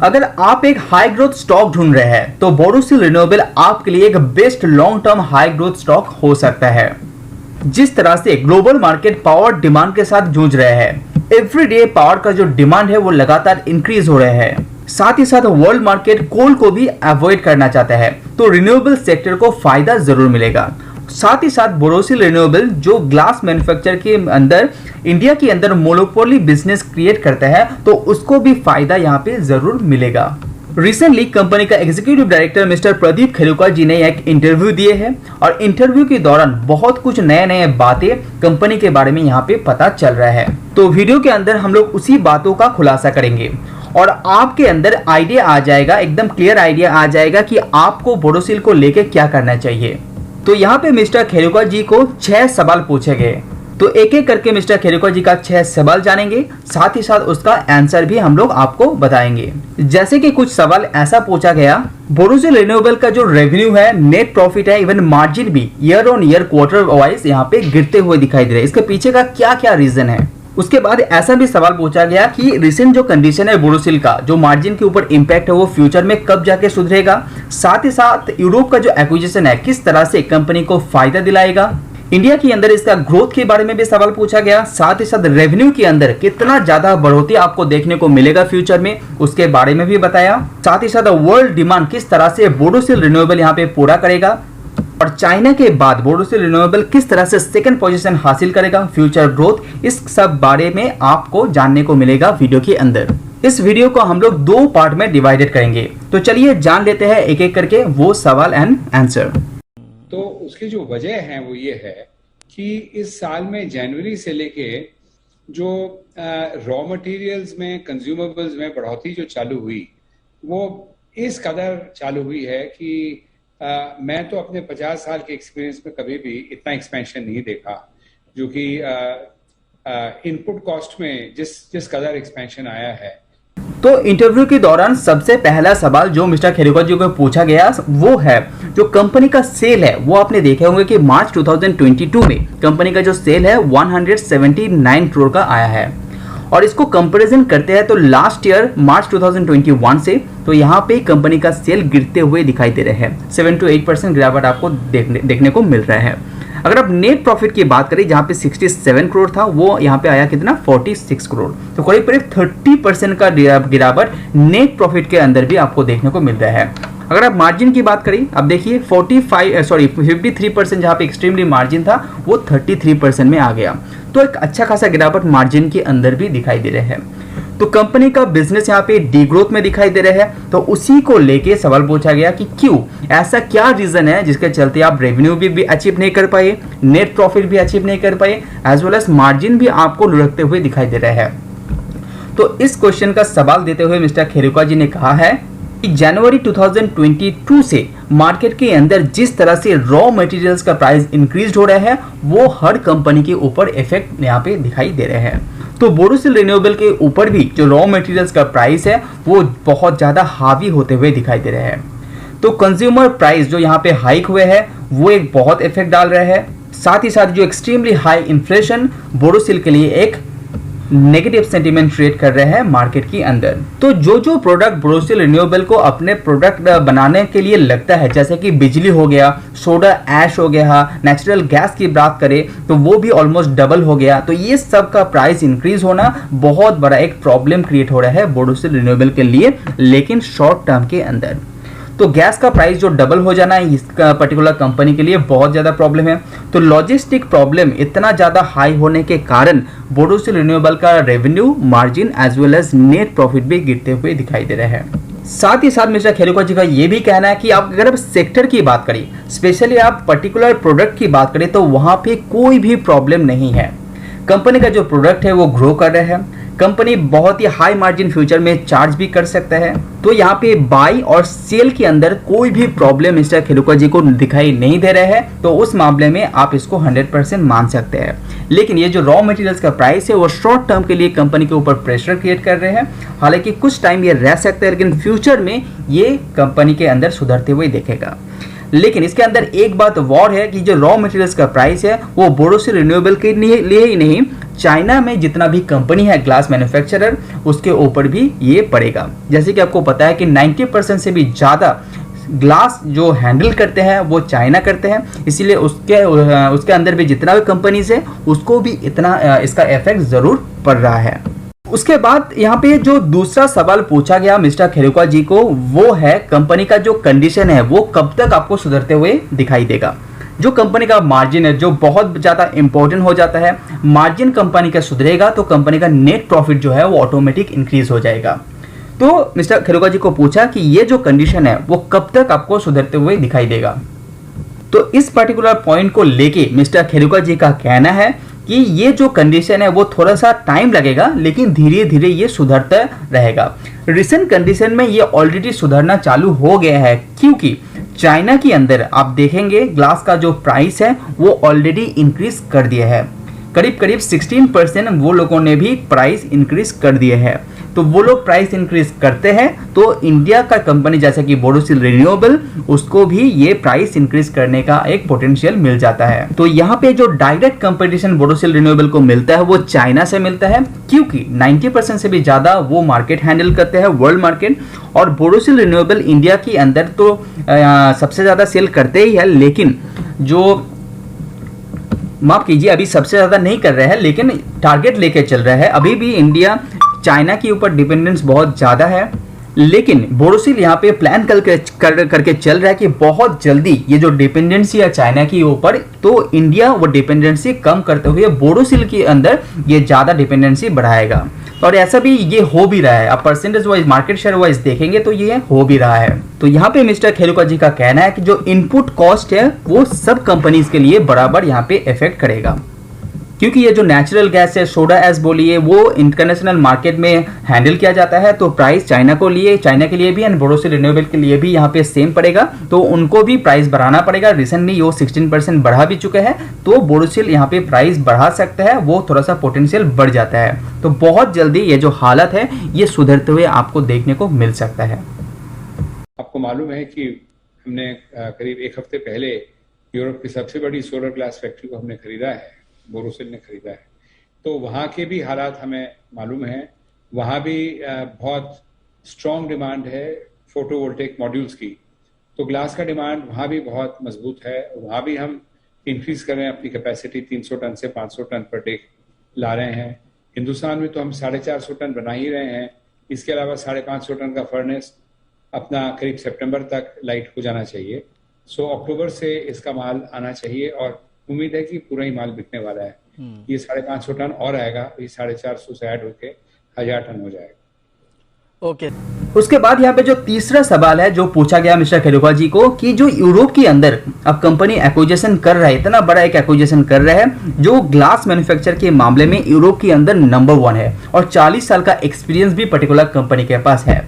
अगर आप एक हाई ग्रोथ स्टॉक ढूंढ रहे हैं तो बोरोसिल रिन्यूएबल आपके लिए एक best long term high growth stock हो सकता है। जिस तरह से ग्लोबल मार्केट पावर डिमांड के साथ जूझ रहे हैं, एवरीडे पावर का जो डिमांड है वो लगातार इंक्रीज हो रहा है। साथ ही साथ वर्ल्ड मार्केट कोल को भी अवॉइड करना चाहता है, तो रिन्यूएबल सेक्टर को फायदा जरूर मिलेगा। साथ ही साथ बोरोसिल रिन्यूएबल जो ग्लास मैन्युफैक्चर के अंदर इंडिया के अंदर मोनोपोली बिजनेस क्रिएट करता है, तो उसको भी फायदा यहाँ पे जरूर मिलेगा। रिसेंटली कंपनी का एग्जीक्यूटिव डायरेक्टर मिस्टर प्रदीप खेलुका जी ने एक इंटरव्यू दिए हैं और इंटरव्यू के दौरान बहुत कुछ नए नए बातें कंपनी के बारे में यहाँ पे पता चल रहा है। तो वीडियो के अंदर हम लोग उसी बातों का खुलासा करेंगे और आपके अंदर आइडिया आ जाएगा, एकदम क्लियर आइडिया आ जाएगा कि आपको बोरोसिल को लेके क्या करना चाहिए। तो यहाँ पे मिस्टर खेलुका जी को 6 सवाल पूछे गए, तो एक एक करके मिस्टर खेलुका जी का 6 सवाल जानेंगे, साथ ही साथ उसका आंसर भी हम लोग आपको बताएंगे। जैसे कि कुछ सवाल ऐसा पूछा गया, बोरोसिल रिन्यूएबल का जो रेवेन्यू है, नेट प्रॉफिट है, इवन मार्जिन भी year on year quarter wise यहाँ पे गिरते हुए दिखाई दे रहे हैं। इसके पीछे का क्या क्या रीजन है। उसके बाद ऐसा भी सवाल पूछा गया कि रिसेंट जो कंडीशन है बोरोसिल का, जो मार्जिन के ऊपर इंपैक्ट है वो फ्यूचर में कब जाके सुधरेगा। साथ ही साथ यूरोप का जो एक्विजिशन है किस तरह से कंपनी को फायदा दिलाएगा। इंडिया के अंदर इसका ग्रोथ के बारे में भी सवाल पूछा गया। साथ ही साथ रेवेन्यू के अंदर कितना ज्यादा बढ़ोतरी आपको देखने को मिलेगा फ्यूचर में, उसके बारे में भी बताया। साथ ही साथ वर्ल्ड डिमांड किस तरह से बोरोसिल रिन्यूएबल यहाँ पे पूरा करेगा और चाइना के बाद बोरोसिल रिन्यूएबल किस तरह से सेकंड पोजीशन हासिल करेगा, फ्यूचर ग्रोथ, इस सब बारे में आपको जानने को मिलेगा वीडियो के अंदर। इस वीडियो को हम लोग 2 पार्ट में डिवाइडेड करेंगे, तो चलिए जान लेते हैं एक एक करके वो सवाल एंड आंसर। तो उसकी जो वजह है वो ये है कि इस साल में जनवरी से लेके जो रॉ मटेरियल्स में, कंज्यूमेबल्स में बढ़ोतरी जो चालू हुई वो इस कदर चालू हुई है कि मैं तो अपने 50 साल के एक्सपीरियंस में कभी भी इतना एक्सपेंशन नहीं देखा, जो कि इनपुट कॉस्ट में जिस कदर एक्सपेंशन आया है। तो इंटरव्यू के दौरान सबसे पहला सवाल जो मिस्टर खेलुका जी को पूछा गया वो है जो कंपनी का सेल है, वो आपने देखे होंगे कि मार्च 2022 में कंपनी का जो सेल है 179 करोड़ का आया है और इसको कंपैरिजन करते हैं तो लास्ट ईयर मार्च 2021 से, तो यहाँ पे कंपनी का सेल गिरते हुए दिखाई दे रहे हैं। 7 to 8% गिरावट आपको देखने को मिल रहा है। अगर आप नेट प्रॉफिट की बात करें जहाँ पे 67 करोड़ था, वो यहाँ पे आया कितना 46 करोड़, तो करीब करीब 30% का गिरावट नेट प्रॉफिट के अंदर भी आपको देखने को मिल रहा है। अगर आप मार्जिन की बात करें, अब देखिए 53% जहाँ पे एक्सट्रीमली मार्जिन था वो 33% में आ गया, तो एक अच्छा खासा गिरावट मार्जिन के अंदर भी दिखाई दे रहे हैं। तो कंपनी का बिजनेस यहाँ पे डीग्रोथ में दिखाई दे रहे हैं, तो उसी को लेके सवाल पूछा गया कि क्यों, ऐसा क्या रीजन है जिसके चलते आप रेवेन्यू भी अचीव नहीं कर पाए, नेट प्रॉफिट भी अचीव नहीं कर पाए, एज वेल एज मार्जिन भी आपको लुढ़कते हुए दिखाई दे रहे हैं। तो इस क्वेश्चन का सवाल देते हुए मिस्टर खेलुका जी ने कहा है कि जनवरी 2022 से मार्केट के अंदर जिस तरह से रॉ मटेरियल्स का प्राइस इंक्रीज हो रहा है वो हर कंपनी के ऊपर इफेक्ट यहाँ पे दिखाई दे रहे हैं। तो बोरोसिल रिन्यूएबल के ऊपर भी जो रॉ मटेरियल्स का प्राइस है वो बहुत ज्यादा हावी होते हुए दिखाई दे रहे हैं। तो कंज्यूमर प्राइस जो यहाँ पे हाइक हुए हैं वो एक बहुत इफेक्ट डाल रहे हैं। साथ ही साथ जो एक्सट्रीमली हाई इन्फ्लेशन बोरोसिल के लिए एक नेगेटिव सेंटीमेंट क्रिएट कर रहे हैं मार्केट के अंदर। तो जो प्रोडक्ट बोरोसिल रिन्यूएबल को अपने प्रोडक्ट बनाने के लिए लगता है, जैसे कि बिजली हो गया, सोडा ऐश हो गया, नेचुरल गैस की बात करें तो वो भी ऑलमोस्ट डबल हो गया, तो ये सब का प्राइस इंक्रीज होना बहुत बड़ा एक प्रॉब्लम क्रिएट हो रहा है बोरोसिल रिन्यूएबल के लिए, लेकिन शॉर्ट टर्म के अंदर। तो गैस का प्राइस जो डबल हो जाना है इस पर्टिकुलर कंपनी के लिए बहुत ज़्यादा प्रॉब्लम है। तो लॉजिस्टिक प्रॉब्लम इतना ज़्यादा हाई होने के कारण बोरोसिल रिन्यूएबल का revenue, margin as well as net profit भी गिरते हुए दिखाई दे रहे हैं। साथ ही साथ मिस्टर खेलुका जी का ये भी कहना है कि आप अगर आप सेक्टर की बात करें, स्पेशली आप पर्टिकुलर प्रोडक्ट की बात करें, तो वहाँ पे कोई भी प्रॉब्लम नहीं है। कंपनी का जो प्रोडक्ट है वो ग्रो कर रहे हैं, कंपनी बहुत ही हाई मार्जिन फ्यूचर में चार्ज भी कर सकता है, तो यहाँ पे बाई और सेल के अंदर कोई भी प्रॉब्लम मिस्टर खेलुका जी को दिखाई नहीं दे रहा है, तो उस मामले में आप इसको 100% मान सकते हैं। लेकिन ये जो रॉ मटेरियल्स का प्राइस है वो शॉर्ट टर्म के लिए कंपनी के ऊपर प्रेशर क्रिएट कर रहे हैं। हालांकि कुछ टाइम ये रह सकते हैं, लेकिन फ्यूचर में ये कंपनी के अंदर सुधरते हुए दिखेगा। लेकिन इसके अंदर एक बात और है कि जो रॉ मटेरियल्स का प्राइस है वो बोरोसिल रिन्यूएबल के लिए ही नहीं, चाइना में जितना भी कंपनी है ग्लास मैन्युफैक्चरर उसके ऊपर भी ये पड़ेगा। जैसे कि आपको पता है कि 90% से भी ज़्यादा ग्लास जो हैंडल करते हैं वो चाइना करते हैं, इसीलिए उसके अंदर भी जितना भी कंपनीज है उसको भी इतना इसका इफेक्ट ज़रूर पड़ रहा है। उसके बाद यहाँ पे जो दूसरा सवाल पूछा गया मिस्टर खेरुका जी को वो है कंपनी का जो कंडीशन है वो कब तक आपको सुधरते हुए दिखाई देगा। जो कंपनी का मार्जिन है जो बहुत ज़्यादा इंपॉर्टेंट हो जाता है, मार्जिन कंपनी का सुधरेगा तो कंपनी का नेट प्रॉफिट जो है वो ऑटोमेटिक इंक्रीज हो जाएगा। तो मिस्टर खेरुका जी को पूछा कि ये जो कंडीशन है वो कब तक आपको सुधरते हुए दिखाई देगा। तो इस पर्टिकुलर पॉइंट को लेके मिस्टर खेरुका जी का कहना है कि ये जो कंडीशन है वो थोड़ा सा टाइम लगेगा लेकिन धीरे धीरे ये सुधरता रहेगा। रिसेंट कंडीशन में ये ऑलरेडी सुधरना चालू हो गया है, क्योंकि चाइना के अंदर आप देखेंगे ग्लास का जो प्राइस है वो ऑलरेडी इंक्रीज कर दिया है। करीब करीब 16% वो लोगों ने भी प्राइस इंक्रीज कर दिए हैं। तो वो लोग प्राइस इंक्रीज करते हैं तो इंडिया का कंपनी जैसे कि बोरोसिल रिन्यूएबल उसको भी ये प्राइस इंक्रीज करने का एक पोटेंशियल मिल जाता है। तो यहाँ पे जो डायरेक्ट कंपटीशन बोरोसिल रिन्यूएबल को मिलता है वो चाइना से मिलता है, क्योंकि 90% से भी ज्यादा वो मार्केट हैंडल करते हैं, वर्ल्ड मार्केट। और बोरोसिल रिन्यूएबल इंडिया के अंदर तो सबसे ज्यादा सेल करते ही है, लेकिन जो माफ कीजिए अभी सबसे ज्यादा नहीं कर रहे हैं लेकिन टारगेट लेके चल रहा है। अभी भी इंडिया चाइना के ऊपर डिपेंडेंस बहुत ज़्यादा है, लेकिन बोरोसिल यहाँ पे प्लान करके चल रहा है कि बहुत जल्दी ये जो डिपेंडेंसी है चाइना के ऊपर, तो इंडिया वो डिपेंडेंसी कम करते हुए बोरोसिल के अंदर ये ज़्यादा डिपेंडेंसी बढ़ाएगा। और ऐसा भी ये हो भी रहा है। आप percentage wise market share wise देखेंगे तो ये हो भी रहा है। तो यहाँ पे मिस्टर खेरुका जी का कहना है कि जो इनपुट कॉस्ट है वो सब कंपनीज के लिए बराबर यहाँ पे इफेक्ट करेगा, क्योंकि ये जो नेचुरल गैस है, सोडा एस बोलिए, वो इंटरनेशनल मार्केट में हैंडल किया जाता है। तो प्राइस चाइना के लिए भी एंड बोरोसिल रिन्यूएबल के लिए भी यहाँ पे सेम पड़ेगा, तो उनको भी प्राइस बढ़ाना पड़ेगा। रिसेंटली वो 16% बढ़ा भी चुके हैं, तो बोरोसिल यहाँ पे प्राइस बढ़ा सकता है, वो थोड़ा सा पोटेंशियल बढ़ जाता है। तो बहुत जल्दी ये जो हालत है ये सुधरते हुए आपको देखने को मिल सकता है। आपको मालूम है कि हमने करीब एक हफ्ते पहले यूरोप की सबसे बड़ी सोलर ग्लास फैक्ट्री को हमने खरीदा है, बोरोसिल ने खरीदा है। तो वहाँ के भी हालात हमें मालूम है। वहाँ भी बहुत स्ट्रॉन्ग डिमांड है फोटोवोल्टेइक मॉड्यूल्स की। तो ग्लास का डिमांड वहाँ भी बहुत मजबूत है। वहाँ भी हम इंक्रीज कर रहे हैं अपनी कैपेसिटी, 300 टन से 500 टन पर डे ला रहे हैं। हिंदुस्तान में तो हम 450 टन बना ही रहे हैं। इसके अलावा 550 टन का फर्नेस अपना करीब सितंबर तक लाइट हो जाना चाहिए। सो अक्टूबर से इसका माल आना चाहिए और उम्मीद है कि पूरा ही माल बिकने वाला है। ये 550 टन और आएगा, ये 450 से ऐड होके 1000 टन हो जाएगा। ओके। उसके बाद यहाँ पे जो तीसरा सवाल है जो पूछा गया मिस्टर खेरुका जी को कि जो यूरोप के अंदर अब कंपनी एक्विजिशन कर रहा है, इतना बड़ा एक एक्विजिशन कर रहा है जो ग्लास मैन्युफैक्चर के मामले में यूरोप के अंदर नंबर 1 है और 40 साल का एक्सपीरियंस भी पर्टिकुलर कंपनी के पास है,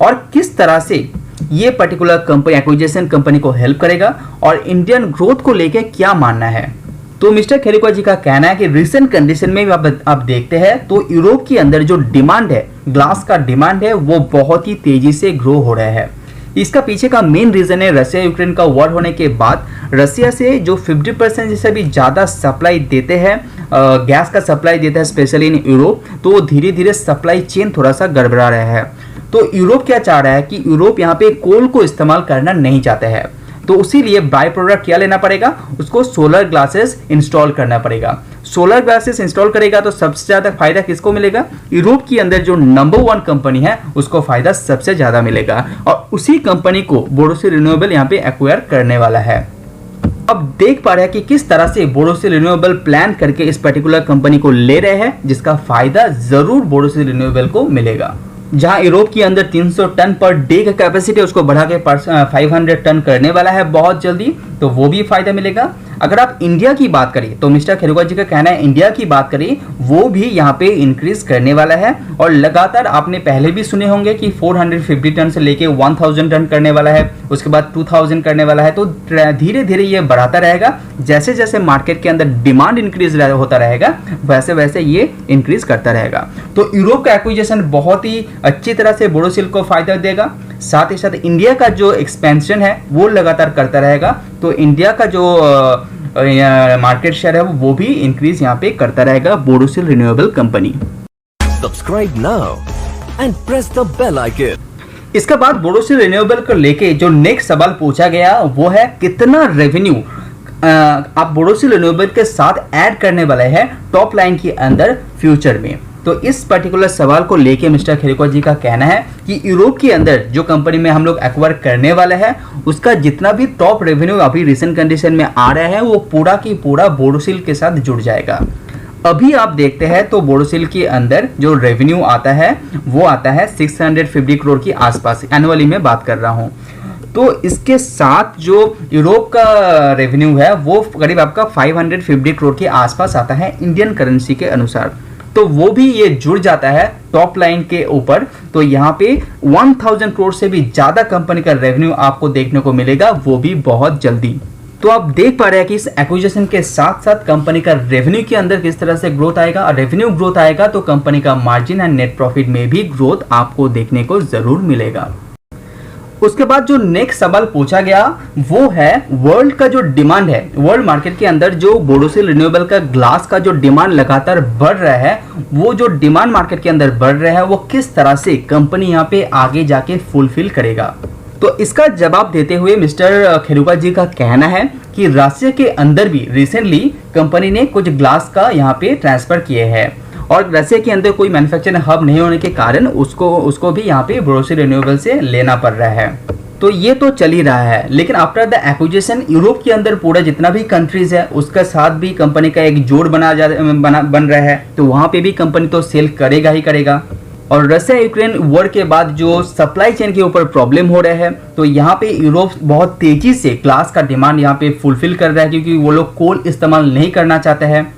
और किस तरह से ये पर्टिकुलर कंपनी एक्विजिशन कंपनी को हेल्प करेगा और इंडियन ग्रोथ को लेके क्या मानना है। तो मिस्टर खेरुका जी का कहना है कि रिसेंट कंडीशन में भी आप देखते हैं तो यूरोप के अंदर जो डिमांड है, ग्लास का डिमांड है, वो बहुत ही तेजी से ग्रो हो रहा है। इसका पीछे का मेन रीजन है रशिया यूक्रेन का वॉर होने के बाद रशिया से जो 50% से भी ज़्यादा सप्लाई देते हैं, गैस का सप्लाई देता है स्पेशली इन यूरोप, तो धीरे धीरे सप्लाई चेन थोड़ा सा गड़बड़ा रहा है। तो यूरोप क्या चाह रहा है कि यूरोप यहाँ पे कोल को इस्तेमाल करना नहीं चाहते हैं, तो इसीलिए बाय प्रोडक्ट क्या लेना पड़ेगा, उसको सोलर ग्लासेस इंस्टॉल करना पड़ेगा। सोलर ग्लासेस इंस्टॉल करेगा तो सबसे ज़्यादा फायदा किसको मिलेगा, यूरोप के अंदर जो नंबर 1 कंपनी है उसको फायदा सबसे ज़्यादा मिलेगा, और उसी कंपनी को बोरोसिल रिन्यूएबल यहाँ पे एक्वायर करने वाला है। अब देख पा रहे हैं कि किस तरह से बोरोसिल रिन्यूएबल प्लान करके इस पर्टिकुलर कंपनी को ले रहे हैं, जिसका फायदा जरूर बोरोसिल रिन्यूएबल को मिलेगा। जहां यूरोप के अंदर 300 टन पर डे का कैपेसिटी उसको बढ़ा के 500 टन करने वाला है बहुत जल्दी, तो वो भी फायदा मिलेगा। अगर आप इंडिया की बात करें तो मिस्टर खेरुका जी का कहना है इंडिया की बात करें वो भी यहाँ पे इंक्रीज करने वाला है और लगातार आपने पहले भी सुने होंगे कि 450 टन से लेके 1000 टन करने वाला है, उसके बाद 2000 करने वाला है। तो धीरे धीरे ये बढ़ाता रहेगा, जैसे जैसे मार्केट के अंदर डिमांड इंक्रीज होता रहेगा वैसे वैसे ये इंक्रीज करता रहेगा। तो यूरोप का एक्विजिशन बहुत ही अच्छी तरह से बोरोसिल को फायदा देगा, साथ ही साथ इंडिया का जो एक्सपेंशन है वो लगातार करता रहेगा। तो इंडिया का जो मार्केट शेयर है वो भी इंक्रीज यहाँ पे करता रहेगा Borosil renewable company. Subscribe now and press the bell icon. इसके बाद बोरोसिल रिन्यूएबल को लेके जो नेक्स्ट सवाल पूछा गया वो है कितना रेवेन्यू आप बोरोसिल रिन्यूएबल के साथ ऐड करने वाले हैं टॉप लाइन के अंदर फ्यूचर में। तो इस पर्टिकुलर सवाल को लेके मिस्टर खेरुका जी का कहना है कि यूरोप के अंदर जो कंपनी में हम लोग एक्वायर करने वाले हैं उसका जितना भी टॉप रेवेन्यू अभी रिसेंट कंडीशन में आ रहा है वो पूरा की पूरा बोरोसिल के साथ जुड़ जाएगा। अभी आप देखते हैं तो बोरोसिल के अंदर जो रेवेन्यू आता है वो आता है 650 करोड़ के आसपास, एनुअली में बात कर रहा हूँ। तो इसके साथ जो यूरोप का रेवेन्यू है वो करीब आपका 550 करोड़ के आसपास आता है इंडियन करेंसी के अनुसार। तो वो भी ये जुड़ जाता है टॉप लाइन के ऊपर। तो यहाँ पे 1000 करोड़ से भी ज्यादा कंपनी का रेवेन्यू आपको देखने को मिलेगा, वो भी बहुत जल्दी। तो आप देख पा रहे हैं कि इस एक्विजिशन के साथ साथ कंपनी का रेवेन्यू के अंदर किस तरह से ग्रोथ आएगा, और रेवेन्यू ग्रोथ आएगा तो कंपनी का मार्जिन एंड नेट प्रॉफिट में भी ग्रोथ आपको देखने को जरूर मिलेगा। उसके बाद जो नेक्स्ट सवाल पूछा गया वो है वर्ल्ड का जो डिमांड है, वर्ल्ड मार्केट के अंदर जो बोरोसिल रिन्यूएबल का ग्लास का जो डिमांड लगातार बढ़ रहा है, वो जो डिमांड मार्केट के अंदर बढ़ रहा है वो किस तरह से कंपनी यहाँ पे आगे जाके फुलफिल करेगा। तो इसका जवाब देते हुए मिस्टर खेरुका जी का कहना है कि रशिया के अंदर भी रिसेंटली कंपनी ने कुछ ग्लास का यहाँ पे ट्रांसफर किए हैं और रशिया के अंदर कोई मैन्युफैक्चरिंग हब नहीं होने के कारण उसको भी यहाँ पे बोरोसिल रिन्यूएबल से लेना पड़ रहा है। तो ये तो चल ही रहा है, लेकिन आफ्टर द एक्विजिशन यूरोप के अंदर पूरा जितना भी कंट्रीज है उसका साथ भी कंपनी का एक जोड़ बन रहा है। तो वहाँ पे भी कंपनी तो सेल करेगा ही करेगा। और रशिया यूक्रेन वॉर के बाद जो सप्लाई चेन के ऊपर प्रॉब्लम हो रहा है, तो यहाँ पे यूरोप बहुत तेजी से ग्लास का डिमांड यहाँ पे फुलफिल कर रहा है, क्योंकि वो लोग कोल इस्तेमाल नहीं करना चाहते हैं।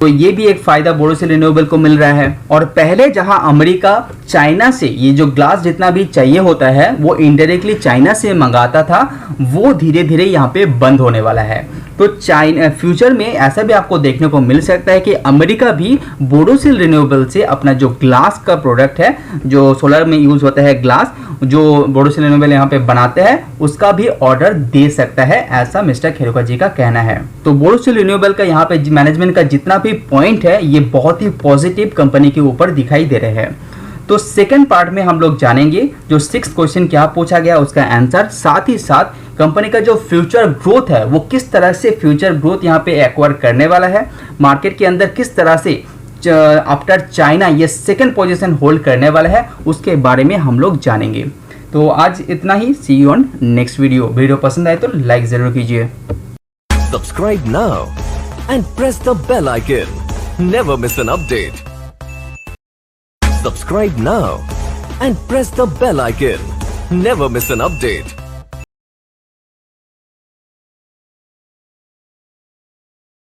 तो ये भी एक फायदा बोरोसिल रिन्यूएबल को मिल रहा है। और पहले जहां अमेरिका चाइना से ये जो ग्लास जितना भी चाहिए होता है वो इनडायरेक्टली चाइना से मंगाता था, वो धीरे धीरे यहाँ पे बंद होने वाला है। तो चाइना फ्यूचर में ऐसा भी आपको देखने को मिल सकता है कि अमेरिका भी बोरोसिल रिन्यूएबल से अपना जो ग्लास का प्रोडक्ट है, जो सोलर में यूज होता है ग्लास, जो बोरोसिल रिन्यूएबल यहाँ पे बनाते हैं, उसका भी ऑर्डर दे सकता है, ऐसा मिस्टर खेरुका जी का कहना है। तो बोरोसिल रिन्यूएबल का यहाँ पे मैनेजमेंट का जितना भी पॉइंट है ये बहुत ही पॉजिटिव कंपनी के ऊपर दिखाई दे रहे हैं। तो सेकंड पार्ट में हम लोग जानेंगे जो 6th क्वेश्चन क्या पूछा गया उसका आंसर, साथ ही साथ कंपनी का जो फ्यूचर ग्रोथ है वो किस तरह से फ्यूचर ग्रोथ यहाँ पे एक्वायर करने वाला है, मार्केट के अंदर किस तरह से आफ्टर चाइना ये सेकंड पोजीशन होल्ड करने वाला है, उसके बारे में हम लोग जानेंगे। तो आज इतना ही, see you on next video पसंद आए तो लाइक जरूर कीजिए। Subscribe now and press the bell icon. Never miss an update. Subscribe now and press the bell icon. Never miss an update.